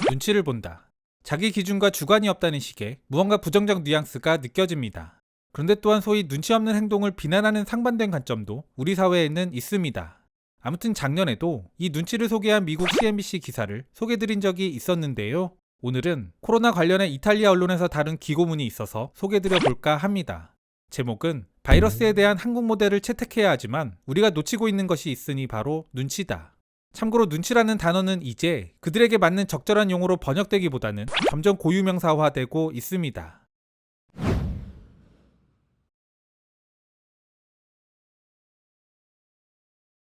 눈치를 본다. 자기 기준과 주관이 없다는 식의 무언가 부정적 뉘앙스가 느껴집니다. 그런데 또한 소위 눈치 없는 행동을 비난하는 상반된 관점도 우리 사회에는 있습니다. 아무튼 작년에도 이 눈치를 소개한 미국 CNBC 기사를 소개드린 적이 있었는데요. 오늘은 코로나 관련해 이탈리아 언론에서 다룬 기고문이 있어서 소개드려 볼까 합니다. 제목은 바이러스에 대한 한국 모델을 채택해야 하지만 우리가 놓치고 있는 것이 있으니 바로 눈치다. 참고로 눈치라는 단어는 이제 그들에게 맞는 적절한 용어로 번역되기보다는 점점 고유명사화되고 있습니다.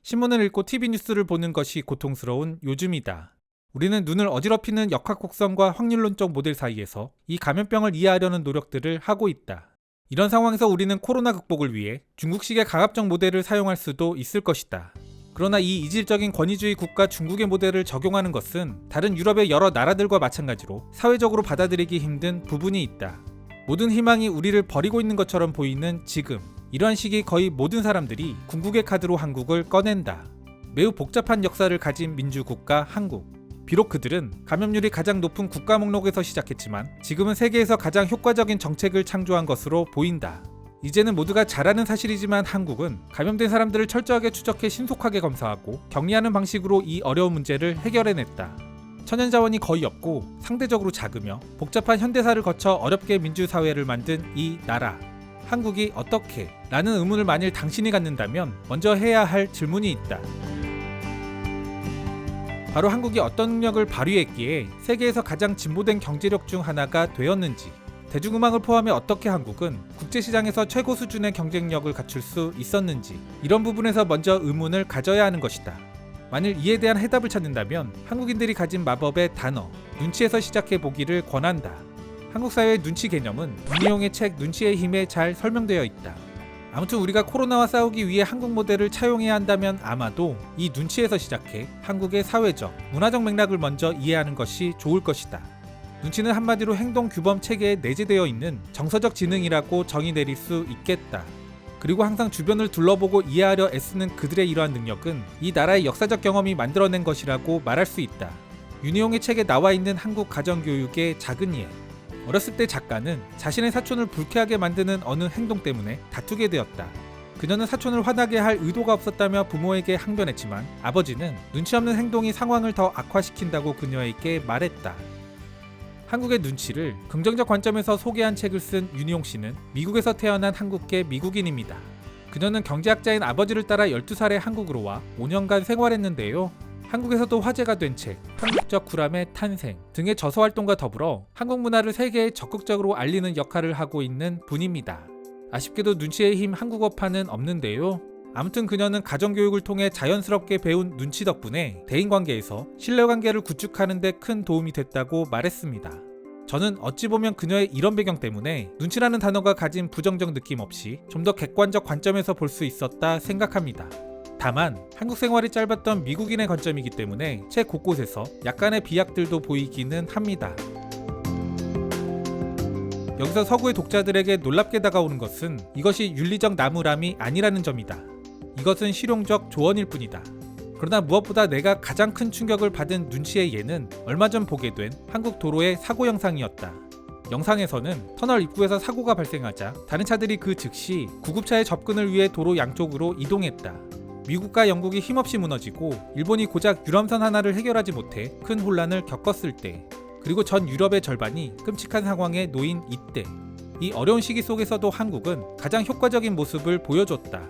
신문을 읽고 TV 뉴스를 보는 것이 고통스러운 요즘이다. 우리는 눈을 어지럽히는 역학곡선과 확률론적 모델 사이에서 이 감염병을 이해하려는 노력들을 하고 있다. 이런 상황에서 우리는 코로나 극복을 위해 중국식의 강압적 모델을 사용할 수도 있을 것이다. 그러나 이 이질적인 권위주의 국가 중국의 모델을 적용하는 것은 다른 유럽의 여러 나라들과 마찬가지로 사회적으로 받아들이기 힘든 부분이 있다. 모든 희망이 우리를 버리고 있는 것처럼 보이는 지금, 이러한 시기 거의 모든 사람들이 궁극의 카드로 한국을 꺼낸다. 매우 복잡한 역사를 가진 민주국가 한국. 비록 그들은 감염률이 가장 높은 국가 목록에서 시작했지만 지금은 세계에서 가장 효과적인 정책을 창조한 것으로 보인다. 이제는 모두가 잘 아는 사실이지만 한국은 감염된 사람들을 철저하게 추적해 신속하게 검사하고 격리하는 방식으로 이 어려운 문제를 해결해냈다. 천연자원이 거의 없고 상대적으로 작으며 복잡한 현대사를 거쳐 어렵게 민주사회를 만든 이 나라. 한국이 어떻게? 라는 의문을 만일 당신이 갖는다면 먼저 해야 할 질문이 있다. 바로 한국이 어떤 능력을 발휘했기에 세계에서 가장 진보된 경제력 중 하나가 되었는지, 대중음악을 포함해 어떻게 한국은 국제시장에서 최고 수준의 경쟁력을 갖출 수 있었는지, 이런 부분에서 먼저 의문을 가져야 하는 것이다. 만일 이에 대한 해답을 찾는다면 한국인들이 가진 마법의 단어, 눈치에서 시작해보기를 권한다. 한국 사회의 눈치 개념은 윤희용의 책 눈치의 힘에 잘 설명되어 있다. 아무튼 우리가 코로나와 싸우기 위해 한국 모델을 차용해야 한다면 아마도 이 눈치에서 시작해 한국의 사회적, 문화적 맥락을 먼저 이해하는 것이 좋을 것이다. 눈치는 한마디로 행동 규범 체계에 내재되어 있는 정서적 지능이라고 정의 내릴 수 있겠다. 그리고 항상 주변을 둘러보고 이해하려 애쓰는 그들의 이러한 능력은 이 나라의 역사적 경험이 만들어낸 것이라고 말할 수 있다. 윤희용의 책에 나와 있는 한국 가정교육의 작은 예. 어렸을 때 작가는 자신의 사촌을 불쾌하게 만드는 어느 행동 때문에 다투게 되었다. 그녀는 사촌을 화나게 할 의도가 없었다며 부모에게 항변했지만 아버지는 눈치 없는 행동이 상황을 더 악화시킨다고 그녀에게 말했다. 한국의 눈치를 긍정적 관점에서 소개한 책을 쓴 윤희용 씨는 미국에서 태어난 한국계 미국인입니다. 그녀는 경제학자인 아버지를 따라 12살에 한국으로 와 5년간 생활했는데요. 한국에서도 화제가 된 책 한국적 구람의 탄생 등의 저서활동과 더불어 한국 문화를 세계에 적극적으로 알리는 역할을 하고 있는 분입니다. 아쉽게도 눈치의 힘 한국어판은 없는데요. 아무튼 그녀는 가정교육을 통해 자연스럽게 배운 눈치 덕분에 대인관계에서 신뢰관계를 구축하는 데 큰 도움이 됐다고 말했습니다. 저는 어찌 보면 그녀의 이런 배경 때문에 눈치라는 단어가 가진 부정적 느낌 없이 좀 더 객관적 관점에서 볼 수 있었다 생각합니다. 다만 한국 생활이 짧았던 미국인의 관점이기 때문에 책 곳곳에서 약간의 비약들도 보이기는 합니다. 여기서 서구의 독자들에게 놀랍게 다가오는 것은 이것이 윤리적 나무람이 아니라는 점이다. 이것은 실용적 조언일 뿐이다. 그러나 무엇보다 내가 가장 큰 충격을 받은 눈치의 예는 얼마 전 보게 된 한국 도로의 사고 영상이었다. 영상에서는 터널 입구에서 사고가 발생하자 다른 차들이 그 즉시 구급차의 접근을 위해 도로 양쪽으로 이동했다. 미국과 영국이 힘없이 무너지고 일본이 고작 유람선 하나를 해결하지 못해 큰 혼란을 겪었을 때, 그리고 전 유럽의 절반이 끔찍한 상황에 놓인 이때, 이 어려운 시기 속에서도 한국은 가장 효과적인 모습을 보여줬다.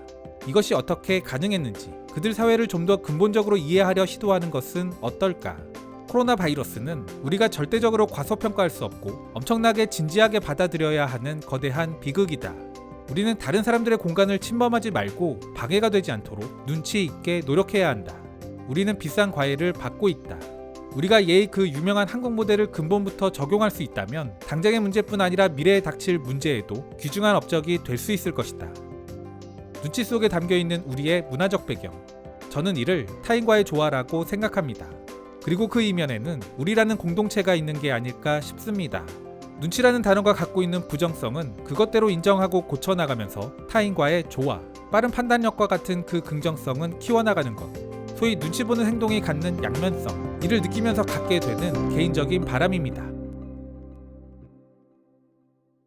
이것이 어떻게 가능했는지, 그들 사회를 좀 더 근본적으로 이해하려 시도하는 것은 어떨까? 코로나 바이러스는 우리가 절대적으로 과소평가할 수 없고 엄청나게 진지하게 받아들여야 하는 거대한 비극이다. 우리는 다른 사람들의 공간을 침범하지 말고 방해가 되지 않도록 눈치 있게 노력해야 한다. 우리는 비싼 과외를 받고 있다. 우리가 예의 그 유명한 한국 모델을 근본부터 적용할 수 있다면 당장의 문제뿐 아니라 미래에 닥칠 문제에도 귀중한 업적이 될 수 있을 것이다. 눈치 속에 담겨있는 우리의 문화적 배경, 저는 이를 타인과의 조화라고 생각합니다. 그리고 그 이면에는 우리라는 공동체가 있는 게 아닐까 싶습니다. 눈치라는 단어가 갖고 있는 부정성은 그것대로 인정하고 고쳐나가면서 타인과의 조화, 빠른 판단력과 같은 그 긍정성은 키워나가는 것, 소위 눈치 보는 행동이 갖는 양면성, 이를 느끼면서 갖게 되는 개인적인 바람입니다.